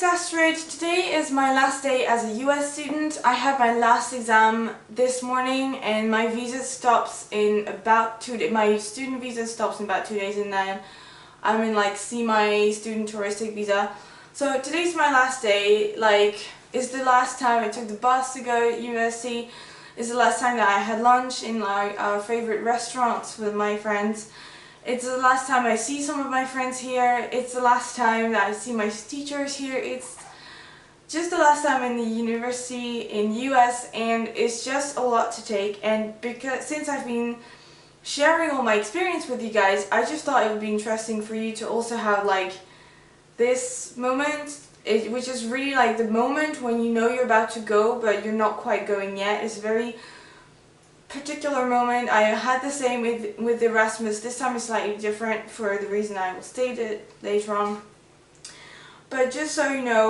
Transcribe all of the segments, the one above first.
it's Astrid. Today is my last day as a US student. I have my last exam this morning and my visa stops in about 2 days. My student visa stops in about 2 days and then I'm in like semi-student touristic visa. So today's my last day. Like, it's the last time I took the bus to go to university. It's the last time that I had lunch in like our favorite restaurants with my friends. It's the last time I see some of my friends here. It's the last time that I see my teachers here. It's just the last time in the university in US, and it's just a lot to take. And because since I've been sharing all my experience with you guys, I just thought it would be interesting for you to also have like this moment, which is really like the moment when you know you're about to go but you're not quite going yet. It's a very particular moment. I had the same with Erasmus. This time is slightly different for the reason I will state it later on. But just so you know,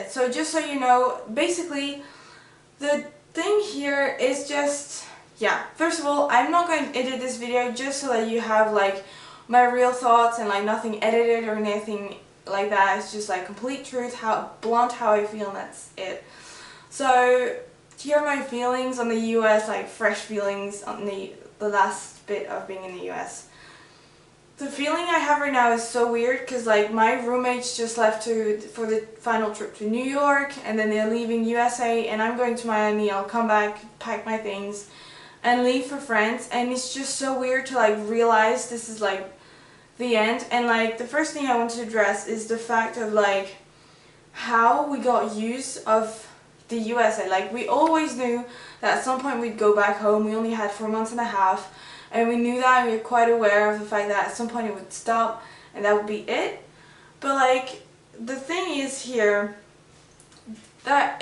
so just so you know, basically the thing here is just, first of all, I'm not going to edit this video just so that you have like my real thoughts and like nothing edited or anything like that. It's just like complete truth, blunt how I feel, and that's it. So here are my feelings on the US, like fresh feelings on the last bit of being in the US. The feeling I have right now is so weird because like my roommates just left for the final trip to New York, and then they're leaving USA and I'm going to Miami. I'll come back, pack my things and leave for France, and it's just so weird to like realize this is like the end. And like the first thing I want to address is the fact of like how we got used of the USA. Like, we always knew that at some point we'd go back home. We only had 4 months and a half, and we knew that, and we were quite aware of the fact that at some point it would stop and that would be it. But like, the thing is here that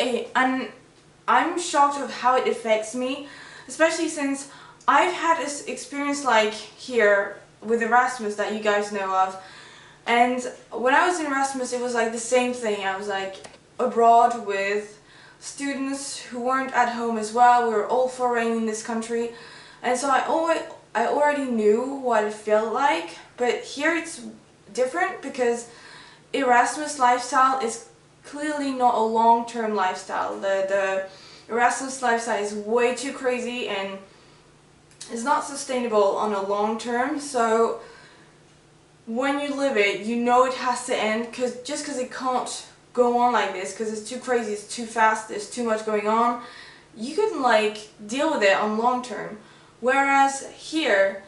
I'm shocked of how it affects me, especially since I've had this experience like here with Erasmus that you guys know of. And when I was in Erasmus, it was like the same thing. I was like abroad with students who weren't at home as well. We were all foreign in this country, and so I already knew what it felt like. But here it's different because Erasmus lifestyle is clearly not a long-term lifestyle. The Erasmus lifestyle is way too crazy and is not sustainable on a long term. So when you live it, you know it has to end, just because it can't go on like this, because it's too crazy, it's too fast, there's too much going on. You can like deal with it on long term. Whereas here,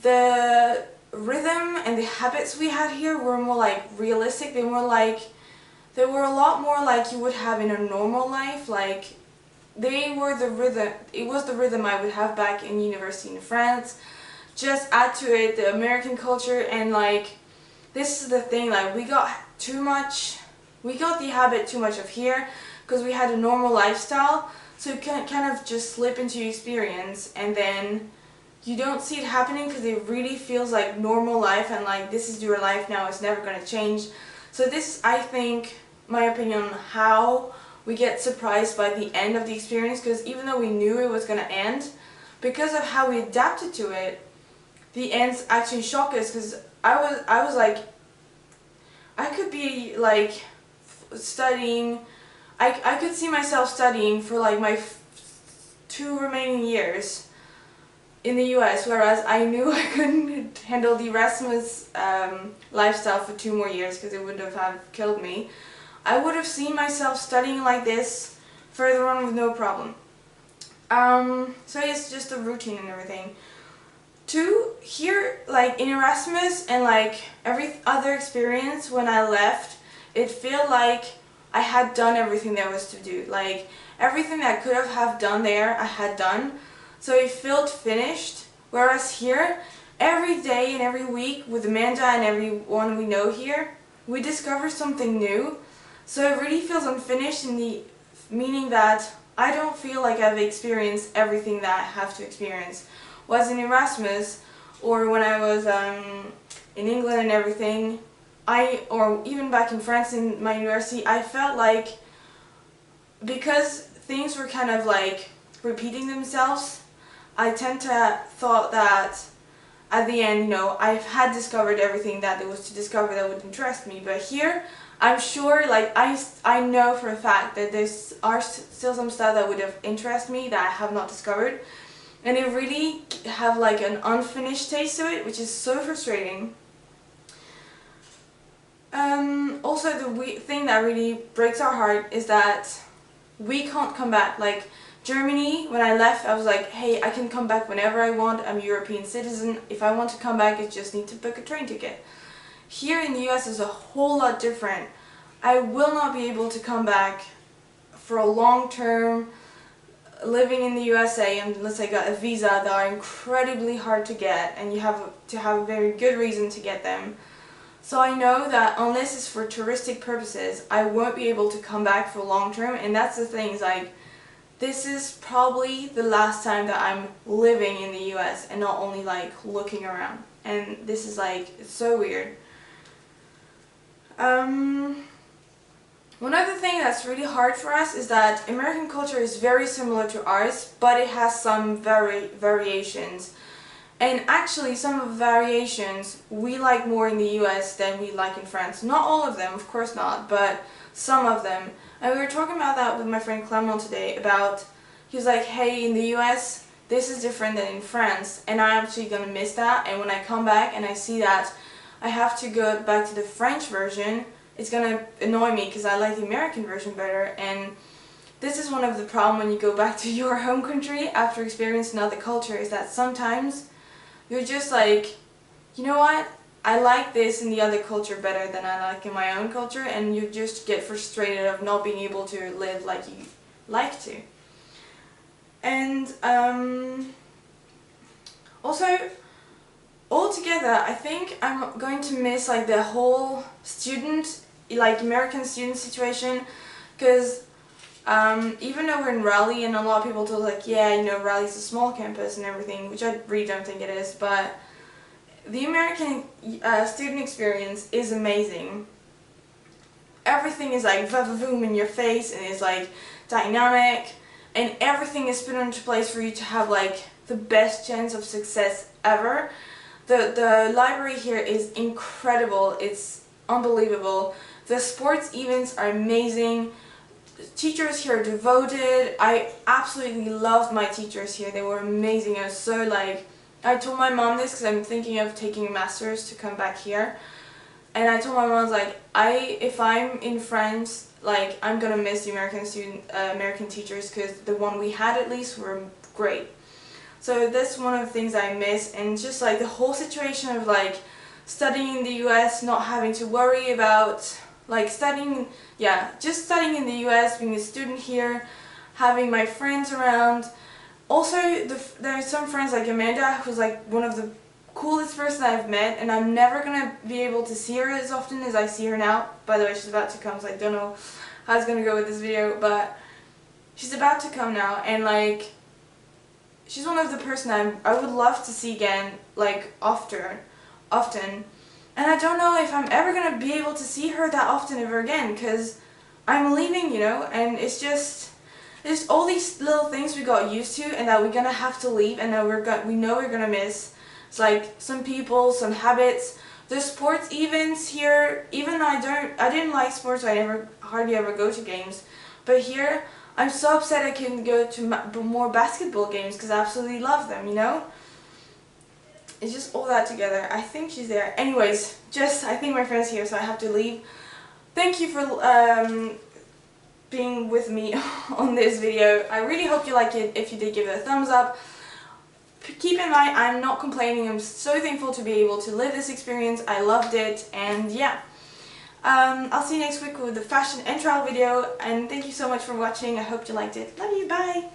the rhythm and the habits we had here were more like realistic. They were a lot more like you would have in a normal life. Like, they were the rhythm. It was the rhythm I would have back in university in France. Just add to it the American culture, and like, this is the thing, like we got the habit too much of here because we had a normal lifestyle, so you can kind of just slip into your experience and then you don't see it happening because it really feels like normal life, and like this is your life now, it's never going to change. So this is, I think, my opinion on how we get surprised by the end of the experience, because even though we knew it was going to end, because of how we adapted to it, the ends actually shock us. Because I was like, I could be like studying, I could see myself studying for like my 2 remaining years in the US, whereas I knew I couldn't handle the Erasmus lifestyle for 2 more years because it would have killed me. I would have seen myself studying like this further on with no problem. So it's just a routine and everything. 2, here, like in Erasmus and like every other experience, when I left, it felt like I had done everything there was to do. Like, everything that I could have done there, I had done. So it felt finished. Whereas here, every day and every week with Amanda and everyone we know here, we discover something new. So it really feels unfinished, in the meaning that I don't feel like I've experienced everything that I have to experience. Was in Erasmus, or when I was in England and everything, or even back in France in my university, I felt like, because things were kind of like repeating themselves, I tend to thought that at the end, you know, I've had discovered everything that there was to discover that would interest me. But here, I'm sure, like, I know for a fact that there's still some stuff that would have interested me that I have not discovered. And it really have like an unfinished taste to it, which is so frustrating. Also, the thing that really breaks our heart is that we can't come back. Like, Germany, when I left, I was like, hey, I can come back whenever I want. I'm a European citizen. If I want to come back, I just need to book a train ticket. Here in the US is a whole lot different. I will not be able to come back for a long term living in the USA unless I got a visa that are incredibly hard to get, and you have to have a very good reason to get them. So I know that unless it's for touristic purposes, I won't be able to come back for long term, and that's the thing, is like, this is probably the last time that I'm living in the US and not only like looking around. And this is like, it's so weird. One other thing that's really hard for us is that American culture is very similar to ours, but it has some variations. And actually some of the variations we like more in the US than we like in France. Not all of them, of course not, but some of them. And we were talking about that with my friend Clement today, about, he was like, hey, in the US, this is different than in France, and I'm actually going to miss that, and when I come back and I see that I have to go back to the French version, it's going to annoy me because I like the American version better. And this is one of the problems when you go back to your home country after experiencing another culture, is that sometimes you're just like, you know what? I like this in the other culture better than I like in my own culture, and you just get frustrated of not being able to live like you like to. And also, altogether, I think I'm going to miss like the whole student, like American student situation, because even though we're in Raleigh and a lot of people told like, yeah, you know, Raleigh's a small campus and everything, which I really don't think it is, but the American student experience is amazing. Everything is like va-va-voom in your face, and it's like dynamic, and everything is put into place for you to have like the best chance of success ever. The library here is incredible. It's unbelievable. The sports events are amazing. The teachers here are devoted. I absolutely loved my teachers here. They were amazing. I was so like, I told my mom this because I'm thinking of taking a master's to come back here, and I told my mom, I was like, if I'm in France, like, I'm gonna miss the American teachers, because the one we had at least were great. So that's one of the things I miss, and just like the whole situation of like studying in the US, not having to worry about like studying, just studying in the US, being a student here, having my friends around. Also, there are some friends like Amanda, who's like one of the coolest person I've met, and I'm never gonna be able to see her as often as I see her now. By the way, she's about to come, so I don't know how it's gonna go with this video, but she's about to come now, and like, she's one of the person I would love to see again, like often. And I don't know if I'm ever gonna be able to see her that often ever again, because I'm leaving, you know, and it's just, there's all these little things we got used to and that we're gonna have to leave, and that we know we're gonna miss. It's like some people, some habits, the sports events here. Even though I didn't like sports, so I hardly ever go to games. But here, I'm so upset I couldn't go to more basketball games because I absolutely love them. You know, it's just all that together. I think she's there. Anyways, I think my friend's here, so I have to leave. Thank you for being with me on this video. I really hope you liked it. If you did, give it a thumbs up. Keep in mind, I'm not complaining. I'm so thankful to be able to live this experience. I loved it, and yeah. I'll see you next week with the fashion and travel video, and thank you so much for watching. I hope you liked it. Love you, bye!